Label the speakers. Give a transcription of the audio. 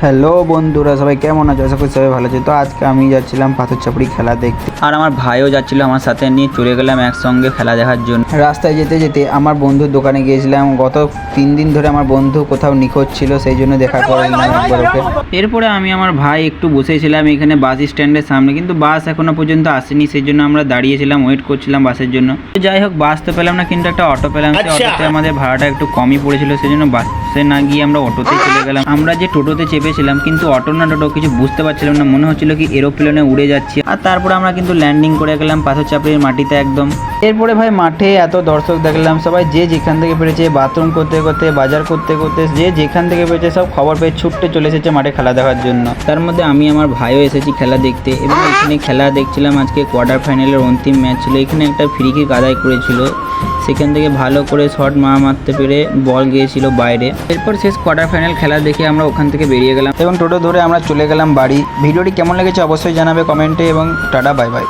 Speaker 1: Hello বন্ধুরা, সবাই কেমন আছো? আশা করি সবাই ভালো আছে। তো আজকে আমি যাচ্ছিলাম পাথর চাপড়ি খেলা দেখতে,
Speaker 2: আর আমার ভাইও যাচ্ছিল আমার সাথে, নিয়ে চলে গেলাম একসঙ্গে খেলা দেখার জন্য।
Speaker 1: রাস্তায় যেতে যেতে আমার বন্ধুর দোকানে গিয়েছিলাম। গত 3 দিন ধরে আমার বন্ধু কোথাও নিখোঁজ ছিল, সেই জন্য দেখা করে নিলাম একবার ওকে।
Speaker 2: এরপরে আমি আমার ভাই একটু বসেছিলাম এখানে বাস স্ট্যান্ডের সামনে, কিন্তু বাস এখনো পর্যন্ত আসেনি, সেই জন্য আমরা দাঁড়িয়েছিলাম, ওয়েট করছিলাম বাসের জন্য। যাই হোক, বাস তো পেলাম না, কিন্তু একটা অটো পেলাম। সেই অটোতে আমাদের ভাড়াটা একটু কমই পড়েছিল, সেই জন্য বাসে না গিয়ে আমরা অটোতে চলে গেলাম। আমরা যে টোটোতে চেপেছিলাম, কিন্তু অটো না টোটো কিছু বুঝতে পারছিলাম না, মনে হচ্ছিল কি এরোপ্লেনে উড়ে যাচ্ছি। আর তারপরে আমরা কিন্তু ল্যান্ডিং করে গেলাম পাথর চাপড়ির মাটিতে একদম।
Speaker 1: এরপরে ভাই মাঠে এত দর্শক দেখলাম, সবাই যে যেখান থেকে পেরেছে বাথরুম করতে করতে, বাজার করতে করতে, যে যেখান থেকে পেরেছে সব খবর পেয়ে ছুটতে চলে এসেছে মাঠে খেলা দেখার জন্য।
Speaker 2: তার মধ্যে আমি আমার ভাইও এসেছি খেলা দেখতে, এবং এখানে খেলা দেখছিলাম। আজকে কোয়ার্টার ফাইনালের অন্তিম ম্যাচ ছিল। এখানে একটা ফ্রি কিক আদায় করেছিল, সেখান থেকে ভালো করে শট মারতে পেরে বল গিয়েছিল বাইরে। এরপর শেষ কোয়ার্টার ফাইনাল খেলা দেখে আমরা ওখান থেকে বেরিয়ে গেলাম
Speaker 1: এবং টোটো ধরে আমরা চলে গেলাম বাড়ি। ভিডিওটি কেমন লেগেছে অবশ্যই জানাবে কমেন্টে, এবং টাটা বাই বাই।